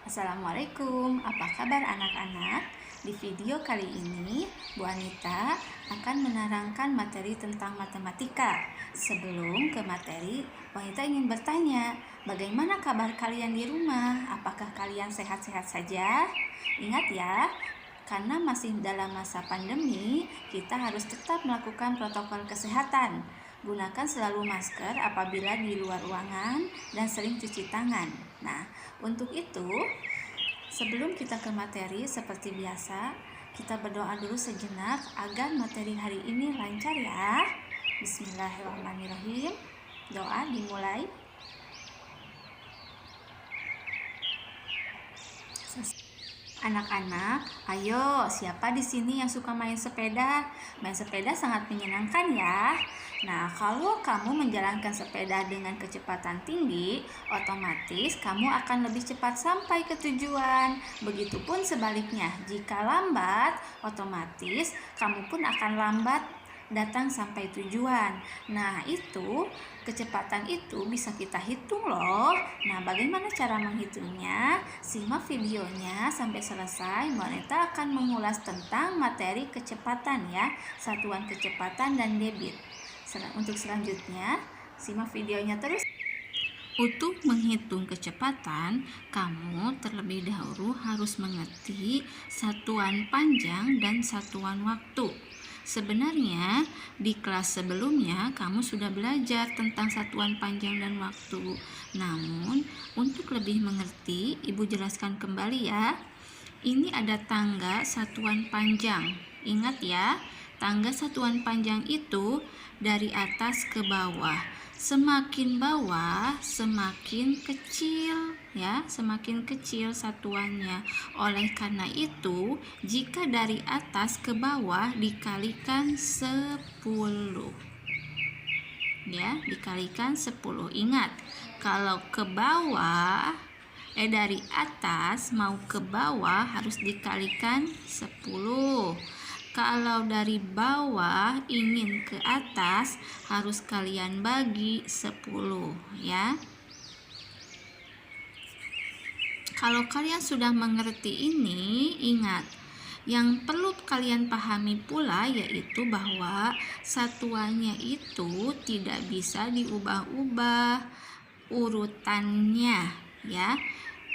Assalamualaikum, apa kabar anak-anak? Di video kali ini, Bu Anita akan menerangkan materi tentang matematika. Sebelum ke materi, Bu Anita ingin bertanya, bagaimana kabar kalian di rumah? Apakah kalian sehat-sehat saja? Ingat ya, karena masih dalam masa pandemi, kita harus tetap melakukan protokol kesehatan. Gunakan selalu masker apabila di luar ruangan dan sering cuci tangan. Nah, untuk itu, sebelum kita ke materi seperti biasa, kita berdoa dulu sejenak agar materi hari ini lancar ya. Bismillahirrahmanirrahim. Doa dimulai. Anak-anak, ayo, siapa di sini yang suka main sepeda? Main sepeda sangat menyenangkan ya. Nah, kalau kamu menjalankan sepeda dengan kecepatan tinggi, otomatis kamu akan lebih cepat sampai ke tujuan. Begitupun sebaliknya, jika lambat, otomatis kamu pun akan lambat datang sampai tujuan. Nah, itu kecepatan itu bisa kita hitung loh. Nah, bagaimana cara menghitungnya? Simak videonya sampai selesai. Moneta akan mengulas tentang materi kecepatan ya, satuan kecepatan dan debit. Untuk selanjutnya, simak videonya terus. Untuk menghitung kecepatan, kamu terlebih dahulu harus mengerti satuan panjang dan satuan waktu. Sebenarnya di kelas sebelumnya kamu sudah belajar tentang satuan panjang dan waktu. Namun untuk lebih mengerti, Ibu jelaskan kembali ya. Ini ada tangga satuan panjang. Ingat ya, tangga satuan panjang itu dari atas ke bawah. Semakin bawah semakin kecil ya, semakin kecil satuannya. Oleh karena itu, jika dari atas ke bawah dikalikan 10 ya, dikalikan 10. Ingat, kalau ke bawah dari atas mau ke bawah harus dikalikan 10. Kalau dari bawah ingin ke atas harus kalian bagi 10 ya. Kalau kalian sudah mengerti ini, ingat, yang perlu kalian pahami pula yaitu bahwa satuannya itu tidak bisa diubah-ubah urutannya ya.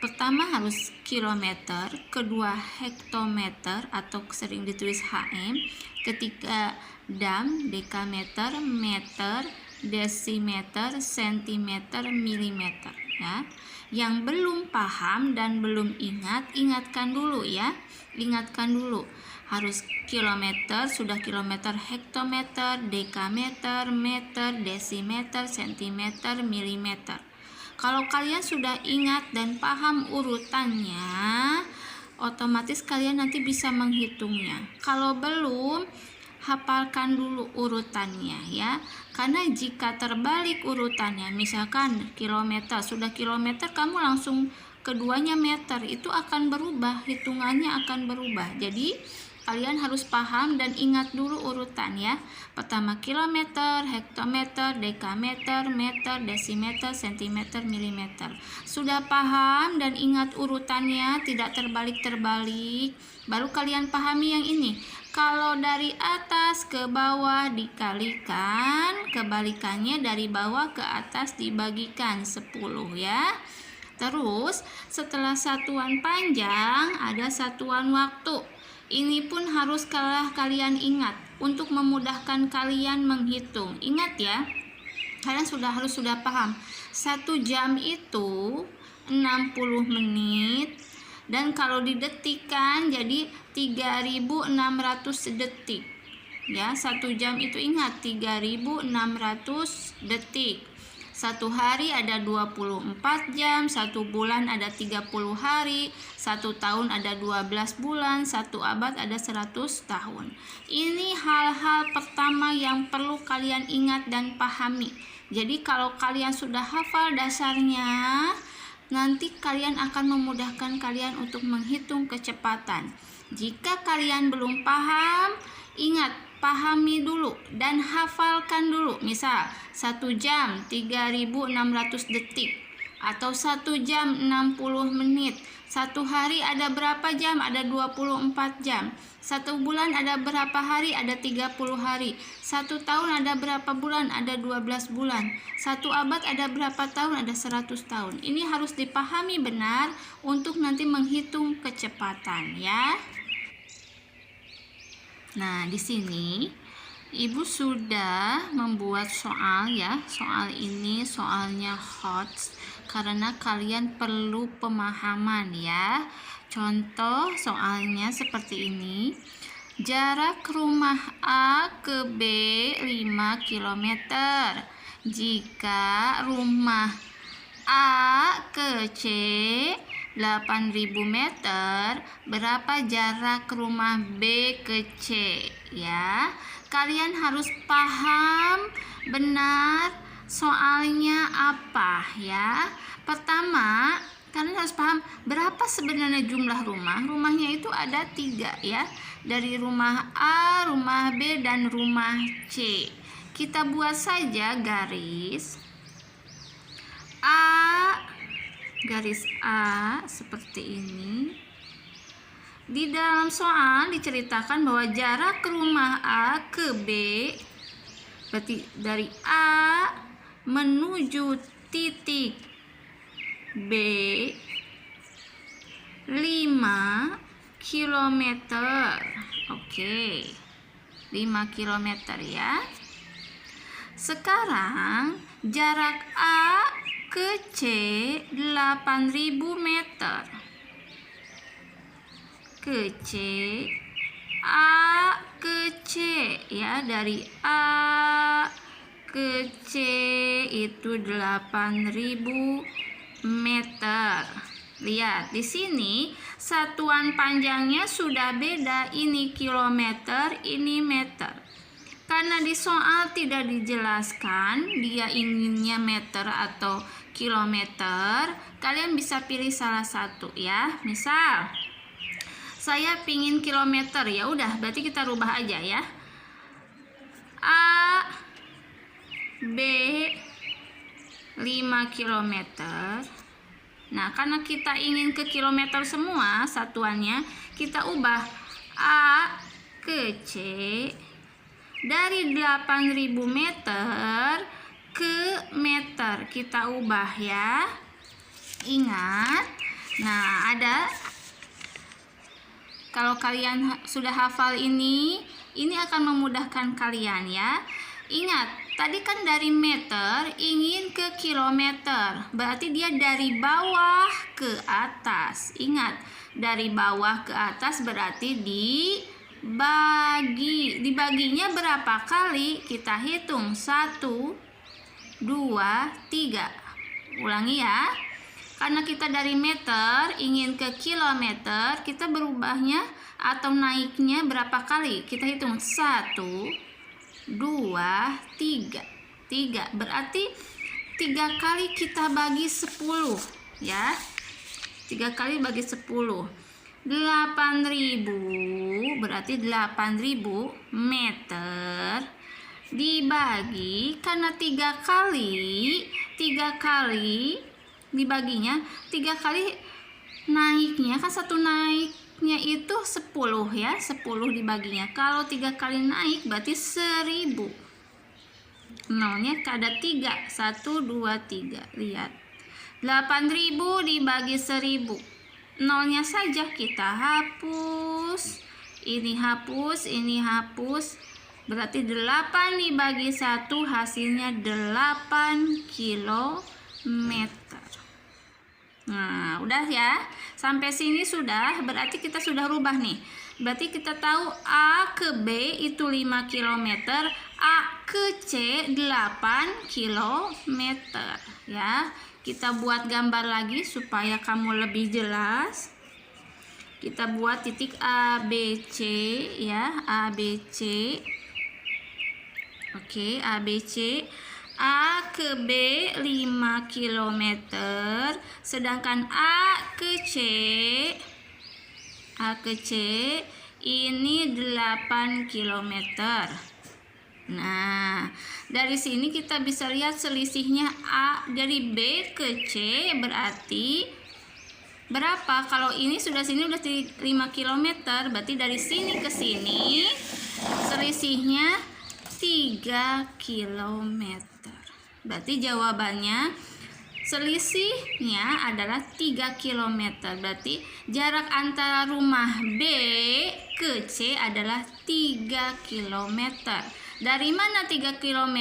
Pertama harus kilometer, kedua hektometer atau sering ditulis HM, ketiga dam, dekameter, meter, desimeter, sentimeter, milimeter ya. Yang belum paham dan belum ingat, ingatkan dulu ya. Ingatkan dulu. Harus kilometer, sudah kilometer, hektometer, dekameter, meter, desimeter, sentimeter, milimeter. Kalau kalian sudah ingat dan paham urutannya, otomatis kalian nanti bisa menghitungnya. Kalau belum, hafalkan dulu urutannya ya. Karena jika terbalik urutannya, misalkan kilometer, sudah kilometer kamu langsung keduanya meter, itu akan berubah, hitungannya akan berubah. Jadi kalian harus paham dan ingat dulu urutan ya. Pertama kilometer, hektometer, dekameter, meter, desimeter, sentimeter, milimeter. Sudah paham dan ingat urutannya, tidak terbalik-terbalik, baru kalian pahami yang ini. Kalau dari atas ke bawah dikalikan, kebalikannya dari bawah ke atas dibagikan 10 ya. Terus setelah satuan panjang ada satuan waktu. Ini pun harus kalian ingat untuk memudahkan kalian menghitung. Ingat ya, kalian harus sudah paham. 1 jam itu 60 menit dan kalau didetikkan jadi 3600 detik. Ya, 1 jam itu ingat 3600 detik. 1 hari ada 24 jam, 1 bulan ada 30 hari, 1 tahun ada 12 bulan, 1 abad ada 100 tahun. Ini hal-hal pertama yang perlu kalian ingat dan pahami. Jadi kalau kalian sudah hafal dasarnya, nanti kalian akan memudahkan kalian untuk menghitung kecepatan. Jika kalian belum paham, ingat, pahami dulu dan hafalkan dulu. Misal 1 jam 3600 detik. atau 1 jam 60 menit. 1 hari ada berapa jam? Ada 24 jam. 1 bulan ada berapa hari? Ada 30 hari. 1 tahun ada berapa bulan? Ada 12 bulan. 1 abad ada berapa tahun? Ada 100 tahun. Ini harus dipahami benar untuk nanti menghitung kecepatan ya. Nah, di sini Ibu sudah membuat soal ya. Soal ini soalnya hot karena kalian perlu pemahaman ya. Contoh soalnya seperti ini. Jarak rumah A ke B 5 km. Jika rumah A ke C 8.000 meter, berapa jarak rumah B ke C ya? Kalian harus paham benar soalnya apa ya. Pertama, kalian harus paham berapa sebenarnya jumlah rumah. Rumahnya itu ada 3 ya. Dari rumah A, rumah B, dan rumah C. Kita buat saja garis A seperti ini. Di dalam soal diceritakan bahwa jarak rumah A ke B, berarti dari A menuju titik B 5 km. Oke. 5 km ya. Sekarang jarak A ke C 8.000 meter. Ke C, A ke C ya, dari A ke C itu 8.000 meter. Lihat di sini satuan panjangnya sudah beda, ini kilometer, ini meter. Karena di soal tidak dijelaskan dia inginnya meter atau kilometer, kalian bisa pilih salah satu ya. Misal saya pingin kilometer, ya udah berarti kita rubah aja ya. A B 5 km. Nah, karena kita ingin ke kilometer semua satuannya, kita ubah A ke C dari 8.000 meter ke meter. Kita ubah ya. Ingat. Nah, ada, kalau kalian sudah hafal ini akan memudahkan kalian ya. Ingat, tadi kan dari meter ingin ke kilometer, berarti dia dari bawah ke atas. Ingat, dari bawah ke atas berarti dibaginya berapa kali? Kita hitung 1, 2, 3. Ulangi ya. Karena kita dari meter ingin ke kilometer, kita berubahnya atau naiknya berapa kali? Kita hitung 1, 2, 3. 3 berarti 3 kali kita bagi 10 ya. 3 kali bagi 10. 8.000 berarti 8.000 meter dibagi, karena 3 kali dibaginya 3 kali naiknya kan, satu naiknya itu 10 ya, 10 dibaginya. Kalau 3 kali naik berarti 1.000. Nolnya ada 3, 1, 2, 3. Lihat, 8.000 dibagi 1.000, nolnya saja kita hapus. Ini hapus, ini hapus. Berarti 8 dibagi 1 hasilnya 8 kilometer. Nah, udah ya. Sampai sini sudah, berarti kita sudah rubah nih. Berarti kita tahu A ke B itu 5 km, A ke C 8 km ya. Kita buat gambar lagi supaya kamu lebih jelas. Kita buat titik A, B, C ya, A, B, C. Oke, A, B, C. A ke B 5 km, sedangkan A ke C ini 8 km. Nah, dari sini kita bisa lihat selisihnya A dari B ke C berarti berapa? Kalau ini sudah sini udah 5 km, berarti dari sini ke sini selisihnya 3 km. Berarti jawabannya selisihnya adalah 3 km. Berarti jarak antara rumah B ke C adalah 3 km. Dari mana 3 km?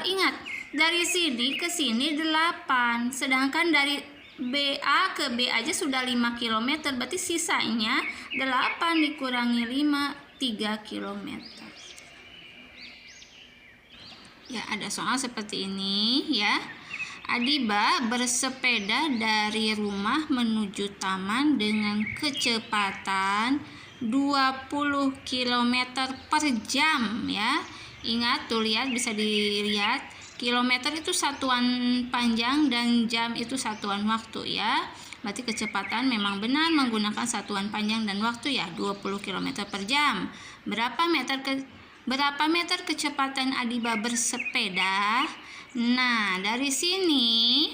Ingat, dari sini ke sini 8. Sedangkan dari BA ke B aja sudah 5 km. Berarti sisanya 8 dikurangi 5, 3 km. Ya, ada soal seperti ini ya. Adiba bersepeda dari rumah menuju taman dengan kecepatan 20 km per jam ya. Ingat tuh, lihat, bisa dilihat kilometer itu satuan panjang dan jam itu satuan waktu ya. Berarti kecepatan memang benar menggunakan satuan panjang dan waktu ya, 20 km per jam. Berapa meter kecepatan Adiba bersepeda? Nah, dari sini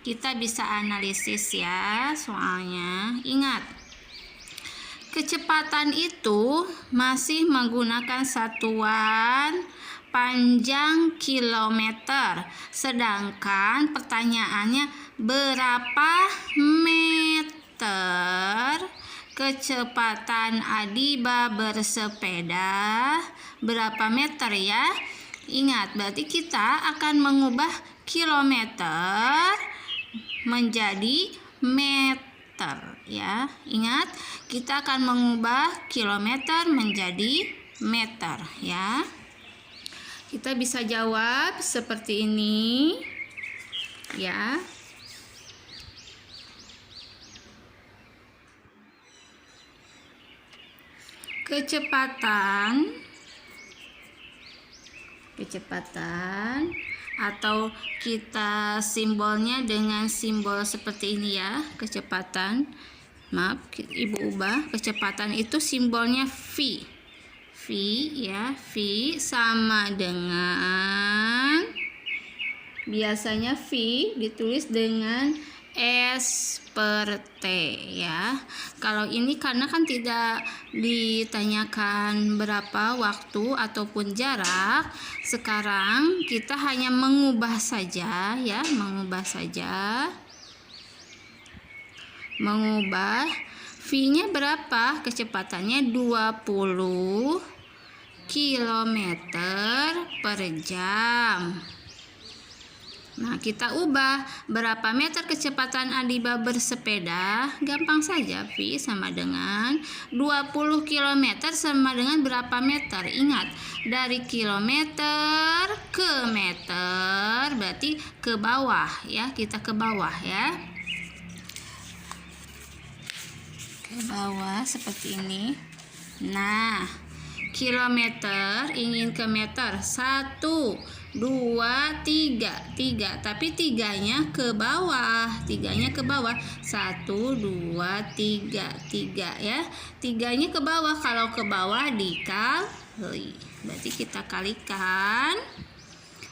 kita bisa analisis ya soalnya. Ingat, kecepatan itu masih menggunakan satuan panjang kilometer. Sedangkan pertanyaannya berapa meter kecepatan Adiba bersepeda? Berapa meter ya? Ingat, berarti kita akan mengubah kilometer menjadi meter ya. Ingat, kita akan mengubah kilometer menjadi meter ya. Kita bisa jawab seperti ini ya. Kecepatan atau kita simbolnya dengan simbol seperti ini ya. Kecepatan, maaf Ibu ubah, kecepatan itu simbolnya V. V ya, V sama dengan, biasanya V ditulis dengan S per T ya. Kalau ini karena kan tidak ditanyakan berapa waktu ataupun jarak, sekarang kita hanya mengubah saja ya, mengubah V-nya berapa? Kecepatannya 20 km per jam. Nah, kita ubah berapa meter kecepatan Adiba bersepeda? Gampang saja, V sama dengan 20 km sama dengan berapa meter? Ingat, dari kilometer ke meter berarti ke bawah ya, kita ke bawah ya. Ke bawah seperti ini. Nah, kilometer ingin ke meter, 1, 2, 3, tapi tiganya ke bawah, 1, 2, 3 ya, tiganya ke bawah. Kalau ke bawah dikali, berarti kita kalikan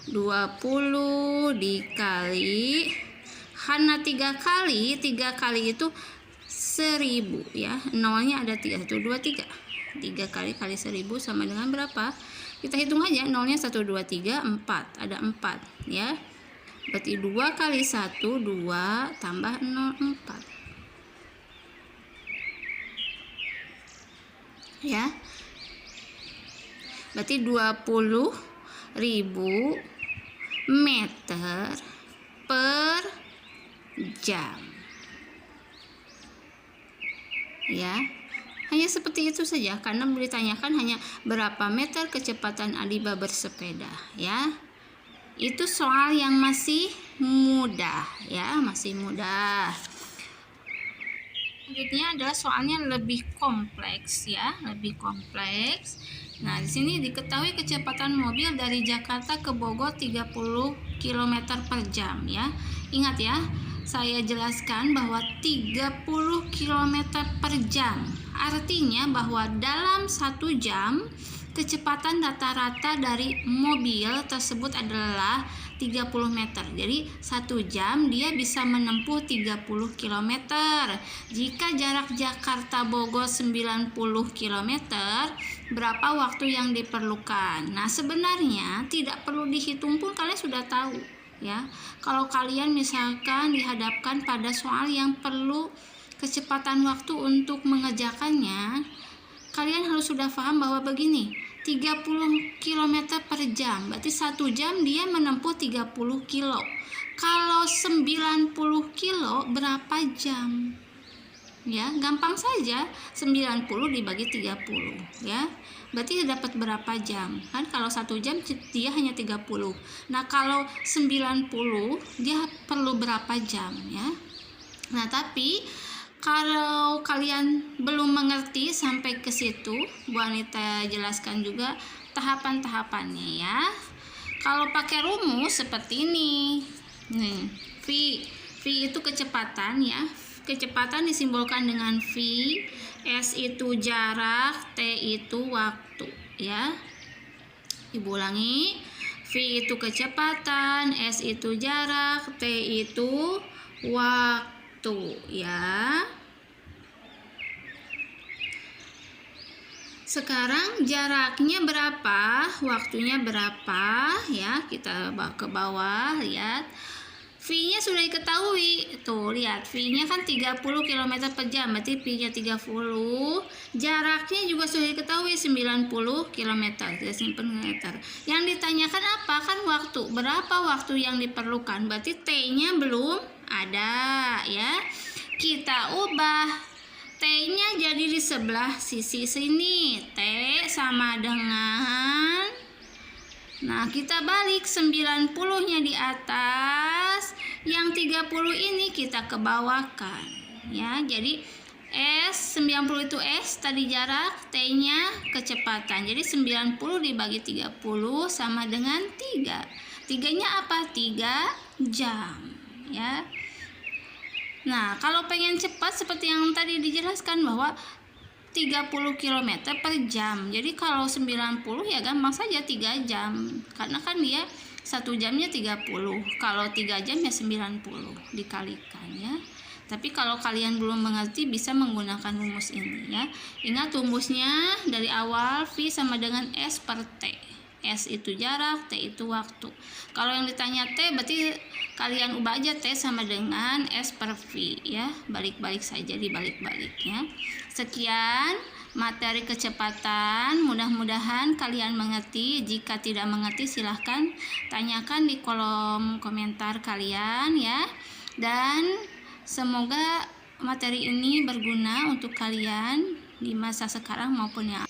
20 dikali karena 3 kali itu 1000 ya, nolnya ada 3, 1, 2, 3 kali 1000 sama dengan berapa? Kita hitung aja, nolnya 1, 2, 3, 4, ada 4 ya. Berarti 2 kali 1, 2 tambah 0, 4 ya. Berarti 20.000 meter per jam ya. Hanya seperti itu saja karena ditanyakan hanya berapa meter kecepatan Adiba bersepeda ya. Itu soal yang masih mudah ya, masih mudah. Selanjutnya adalah soalnya lebih kompleks ya, lebih kompleks. Nah, di sini diketahui kecepatan mobil dari Jakarta ke Bogor 30 km per jam ya. Ingat ya, saya jelaskan bahwa 30 km per jam. Artinya bahwa dalam 1 jam kecepatan rata-rata dari mobil tersebut adalah 30 meter. Jadi 1 jam dia bisa menempuh 30 km. Jika jarak Jakarta Bogor 90 km, berapa waktu yang diperlukan? Nah, sebenarnya tidak perlu dihitung pun kalian sudah tahu ya. Kalau kalian misalkan dihadapkan pada soal yang perlu kecepatan waktu untuk mengerjakannya, kalian harus sudah paham bahwa begini, 30 km per jam, berarti 1 jam dia menempuh 30 kilo. Kalau 90 kilo berapa jam? Ya, gampang saja, 90 dibagi 30 ya. Berarti dapat berapa jam? Kan kalau 1 jam dia hanya 30. Nah, kalau 90 dia perlu berapa jam ya? Nah, tapi kalau kalian belum mengerti sampai ke situ, Bu Anita jelaskan juga tahapan-tahapannya ya. Kalau pakai rumus seperti ini. Nih, V itu kecepatan ya. Kecepatan disimbolkan dengan V, S itu jarak, T itu waktu ya. Ibu ulangi. V itu kecepatan, S itu jarak, T itu waktu ya. Sekarang jaraknya berapa, waktunya berapa ya, kita ke bawah lihat. V-nya sudah diketahui. Tuh, lihat V-nya kan 30 km per jam, berarti V-nya 30. Jaraknya juga sudah diketahui 90 km, meter. Yang ditanyakan apa? Kan waktu. Berapa waktu yang diperlukan? Berarti T-nya belum ada ya. Kita ubah. T-nya jadi di sebelah sisi sini. T sama dengan, nah kita balik 90-nya di atas, yang 30 ini kita ke bawahkan ya. Jadi S 90 itu S tadi jarak, T-nya kecepatan. Jadi 90 dibagi 30 sama dengan 3. 3-nya apa? 3 jam ya. Nah, kalau pengen cepat seperti yang tadi dijelaskan bahwa 30 km per jam. Jadi kalau 90 ya gampang saja 3 jam. Karena kan dia 1 jamnya 30. Kalau 3 jam ya 90 dikalikan ya. Tapi kalau kalian belum mengerti bisa menggunakan rumus ini ya. Ingat rumusnya dari awal V sama dengan S per T. S itu jarak, T itu waktu. Kalau yang ditanya T berarti kalian ubah aja T sama dengan S per V ya. Balik-balik saja, dibalik-baliknya. Sekian materi kecepatan, mudah-mudahan kalian mengerti. Jika tidak mengerti silahkan tanyakan di kolom komentar kalian ya. Dan semoga materi ini berguna untuk kalian di masa sekarang maupun yang